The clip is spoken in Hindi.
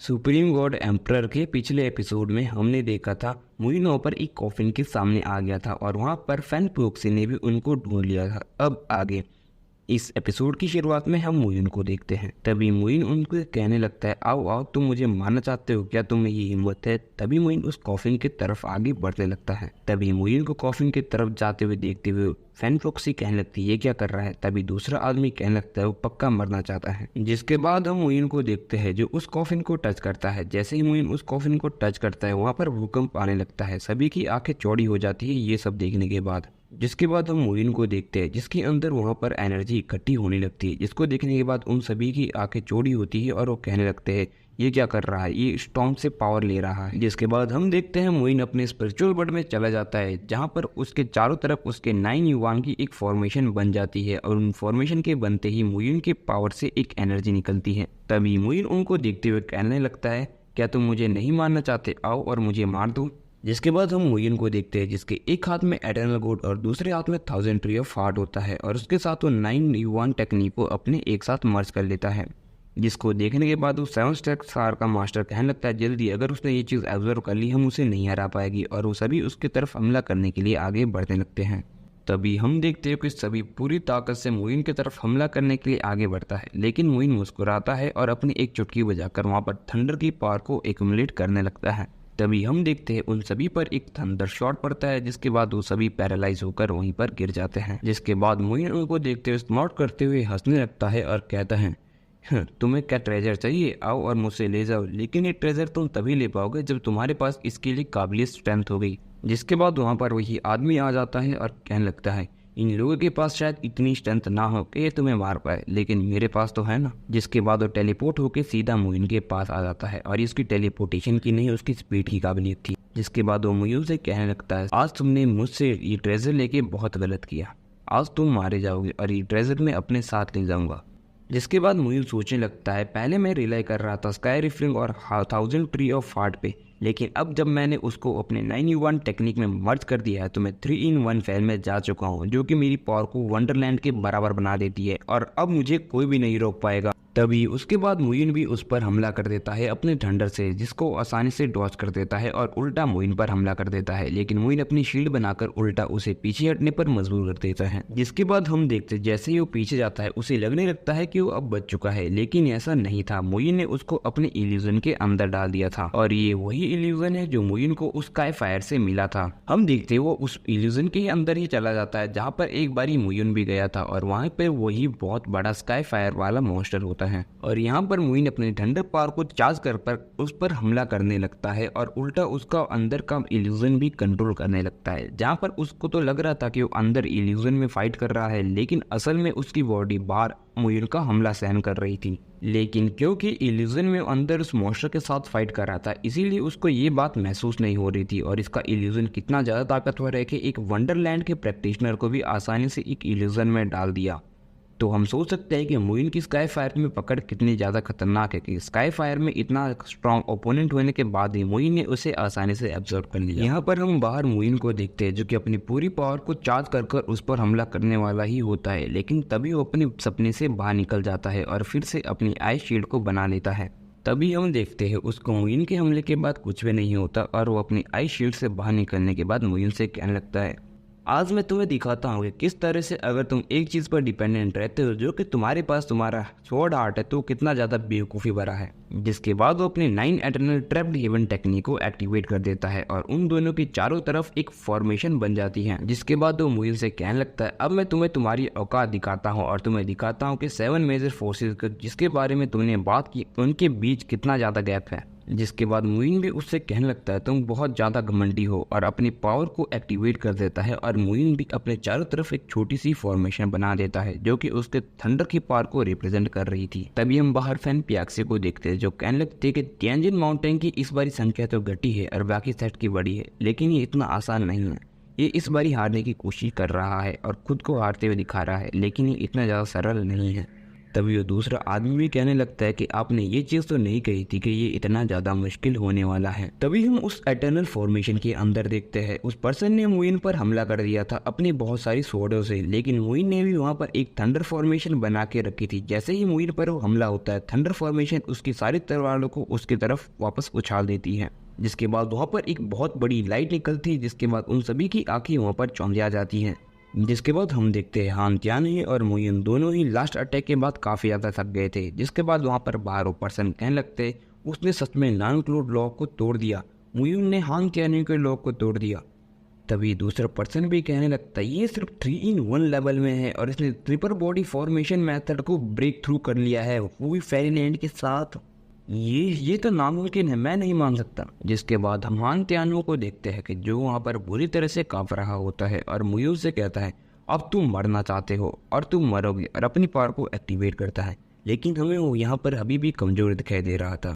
सुप्रीम गॉड एम्परर के पिछले एपिसोड में हमने देखा था मुइन पर एक कॉफिन के सामने आ गया था और वहां पर फैन प्रोक्सी ने भी उनको ढूंढ लिया था। अब आगे इस एपिसोड की शुरुआत में हम मुइन को देखते हैं। तभी मुइन उनको कहने लगता है, आओ आओ, तुम मुझे मारना चाहते हो क्या? तुम्हें ये हिम्मत है? तभी मुइन उस कॉफिन की तरफ आगे बढ़ने लगता है। तभी मुइन को कॉफिन की तरफ जाते हुए देखते हुए फैन प्रोक्सी कहने लगती है, ये क्या कर रहा है? तभी दूसरा आदमी कहने लगता है, वो पक्का मरना चाहता है। जिसके बाद हम मुइन को देखते हैं जो उस कॉफिन को टच करता है। जैसे ही मुइन उस कॉफिन को टच करता है वहाँ पर भूकंप आने लगता है। सभी की आंखें चौड़ी हो जाती है ये सब देखने के बाद। जिसके बाद हम मुइन को देखते हैं जिसके अंदर वहाँ पर एनर्जी इकट्ठी होने लगती है, जिसको देखने के बाद उन सभी की आंखें चौड़ी होती है और वो कहने लगते हैं, ये क्या कर रहा है? ये स्टॉर्म से पावर ले रहा है। जिसके बाद हम देखते हैं मुइन अपने स्पिरिचुअल वर्ल्ड में चला जाता है जहाँ पर उसके चारों तरफ उसके 9 युवान की एक फॉर्मेशन बन जाती है और उन फॉर्मेशन के बनते ही मुइन के पावर से एक एनर्जी निकलती है। तभी मुइन उनको देखते हुए कहने लगता है, क्या तुम मुझे नहीं मारना चाहते? आओ और मुझे मार दो। जिसके बाद हम मुइन को देखते हैं जिसके एक हाथ में एटर्नल गोड और दूसरे हाथ में 1000 ट्री ऑफ हार्ट होता है और उसके साथ वो 9 युवान टेक्निक को अपने एक साथ मर्ज कर लेता है। जिसको देखने के बाद वो 7 स्टार का मास्टर कहने लगता है, जल्दी, अगर उसने ये चीज़ ऑब्जर्व कर ली हम उसे नहीं हरा पाएगी। और वो सभी उसकी तरफ हमला करने के लिए आगे बढ़ने लगते हैं। तभी हम देखते हैं कि सभी पूरी ताकत से मुइन की तरफ हमला करने के लिए आगे बढ़ता है, लेकिन मुइन मुस्कुराता है और अपनी एक चुटकी बजाकर वहाँ पर थंडर की पावर को एक्युमुलेट करने लगता है। तभी हम देखते हैं उन सभी पर एक थंडर शॉट पड़ता है, जिसके बाद वो सभी पैरालाइज होकर वहीं पर गिर जाते हैं। जिसके बाद मुइन उनको देखते हुए स्मार्ट करते हुए हंसने लगता है और कहता है, तुम्हें क्या ट्रेजर चाहिए? आओ और मुझसे ले जाओ, लेकिन ये ट्रेजर तुम तभी ले पाओगे जब तुम्हारे पास इसके लिए काबिलियत स्ट्रेंथ हो गई। जिसके बाद वहाँ पर वही आदमी आ जाता है और कहने लगता है, इन लोगों के पास शायद इतनी स्ट्रेंथ ना हो कि ये तुम्हें मार पाए, लेकिन मेरे पास तो है ना। जिसके बाद वो टेलीपोर्ट होकर सीधा मुइन के पास आ जाता है और इसकी टेलीपोर्टेशन की नहीं, उसकी स्पीड की काबिलियत थी। जिसके बाद वो मुइन से कहने लगता है, आज तुमने मुझसे ये ट्रेजर लेके बहुत गलत किया, आज तुम मारे जाओगे और ये ट्रेजर मैं अपने साथ ले जाऊंगा। जिसके बाद मुइन सोचने लगता है, पहले मैं रिलाई कर रहा था स्काई रिफलिंग और 1000 ट्री ऑफ हार्ट पे, लेकिन अब जब मैंने उसको अपने 9 in 1 टेक्निक में मर्ज कर दिया है तो मैं 3 in 1 फैल में जा चुका हूँ, जो कि मेरी पावर को वंडरलैंड के बराबर बना देती है और अब मुझे कोई भी नहीं रोक पाएगा। तभी उसके बाद मुइन भी उस पर हमला कर देता है अपने थंडर से, जिसको आसानी से डॉज कर देता है और उल्टा मुइन पर हमला कर देता है, लेकिन मुइन अपनी शील्ड बनाकर उल्टा उसे पीछे हटने पर मजबूर कर देता है। जिसके बाद हम देखते जैसे ही वो पीछे जाता है उसे लगने लगता है कि वो अब बच चुका है, लेकिन ऐसा नहीं था। मुइन ने उसको अपने इल्यूजन के अंदर डाल दिया था और ये वही इल्यूजन है जो मुइन को उस स्काई फायर से मिला था। हम देखते वो उस इल्यूजन के अंदर ही चला जाता है जहाँ पर एक बारी मुइन भी गया था और वहाँ पे वही बहुत बड़ा स्काई फायर वाला मॉन्स्टर होता है और यहाँ पर मुइन अपने थंडर पावर को चार्ज कर उस पर हमला करने लगता है और उल्टा उसका अंदर का इल्यूजन भी कंट्रोल करने लगता है। जहाँ पर उसको तो लग रहा था कि वो अंदर इल्यूजन में फाइट कर रहा है, लेकिन असल में उसकी बॉडी बाहर मुइन का हमला सहन कर रही थी। लेकिन क्योंकि इल्यूजन में अंदर उस मॉन्स्टर के साथ फाइट कर रहा था, इसीलिए उसको ये बात महसूस नहीं हो रही थी और इसका इल्यूजन कितना ज्यादा ताकतवर है कि एक वंडरलैंड के प्रैक्टिशनर को भी आसानी से एक इल्यूजन में डाल दिया। तो हम सोच सकते हैं कि मुइन की स्काई फायर में पकड़ कितनी ज़्यादा खतरनाक है कि स्काई फायर में इतना स्ट्रॉन्ग ओपोनेंट होने के बाद ही मुइन ने उसे आसानी से एब्जॉर्ब कर लिया। यहाँ पर हम बाहर मुइन को देखते हैं जो कि अपनी पूरी पावर को चार्ज कर उस पर हमला करने वाला ही होता है, लेकिन तभी वो अपने सपने से बाहर निकल जाता है और फिर से अपनी आई शील्ड को बना लेता है। तभी हम देखते हैं उसको मुइन के हमले के बाद कुछ भी नहीं होता और वो अपनी आई शील्ड से बाहर निकलने के बाद मुइन से कहने लगता है, आज मैं तुम्हें दिखाता हूँ कि किस तरह से अगर तुम एक चीज़ पर डिपेंडेंट रहते हो जो कि तुम्हारे पास तुम्हारा स्वॉर्ड आर्ट है तो कितना ज़्यादा बेवकूफ़ी भरा है। जिसके बाद वो अपने 9 एटर्नल ट्रैप्ड हेवन टेक्निक को एक्टिवेट कर देता है और उन दोनों की चारों तरफ एक फॉर्मेशन बन जाती है। जिसके बाद वो मुइन से कहने लगता है, अब मैं तुम्हें तुम्हारी औकात दिखाता हूँ और तुम्हें दिखाता हूँ कि 7 मेजर फोर्सेज जिसके बारे में तुमने बात की उनके बीच कितना ज़्यादा गैप है। जिसके बाद मुइन भी उससे कहने लगता है, तुम बहुत ज़्यादा घमंडी हो, और अपनी पावर को एक्टिवेट कर देता है और मुइन भी अपने चारों तरफ एक छोटी सी फॉर्मेशन बना देता है जो कि उसके थंडर की पावर को रिप्रेजेंट कर रही थी। तभी हम बाहर फैन पियाक्से को देखते हैं जो कहने लगते हैं कि तियानजिन माउंटेन की इस बारी संख्या तो घटी है और बाकी सेट की बड़ी है, लेकिन ये इतना आसान नहीं है। ये इस बारी हारने की कोशिश कर रहा है और खुद को हारते हुए दिखा रहा है, लेकिन ये इतना ज़्यादा सरल नहीं है। तभी वो दूसरा आदमी भी कहने लगता है कि आपने ये चीज़ तो नहीं कही थी कि ये इतना ज़्यादा मुश्किल होने वाला है। तभी हम उस एटर्नल फॉर्मेशन के अंदर देखते हैं उस पर्सन ने मुइन पर हमला कर दिया था अपनी बहुत सारी स्वॉर्डों से, लेकिन मुइन ने भी वहाँ पर एक थंडर फॉर्मेशन बना के रखी थी। जैसे ही मुइन पर वो हमला होता है, थंडर फॉर्मेशन उसकी सारी तलवारों को उसकी तरफ वापस उछाल देती है, जिसके बाद वहाँ पर एक बहुत बड़ी लाइट निकलती है, जिसके बाद उन सभी की आंखें वहाँ पर चौंधिया जाती हैं। जिसके बाद हम देखते हैं हान त्यानी और मुइन दोनों ही लास्ट अटैक के बाद काफ़ी ज़्यादा थक गए थे। जिसके बाद वहाँ पर बाहर पर्सन कहने लगते उसने सच में 9 क्लोड लॉक को तोड़ दिया, मुइन ने हान त्यानी के लॉक को तोड़ दिया। तभी दूसरा पर्सन भी कहने लगता है ये सिर्फ 3-in-1 लेवल में है और इसने ट्रिपल बॉडी फॉर्मेशन मेथड को ब्रेक थ्रू कर लिया है, वो भी फेरीलैंड के साथ। ये तो नामुमकिन है, मैं नहीं मान सकता। जिसके बाद हम हान त्यानो को देखते हैं कि जो वहाँ पर बुरी तरह से कांप रहा होता है और मुयू से कहता है अब तुम मरना चाहते हो और तुम मरोगे, और अपनी पावर को एक्टिवेट करता है। लेकिन हमें वो यहाँ पर अभी भी कमज़ोर दिखाई दे रहा था।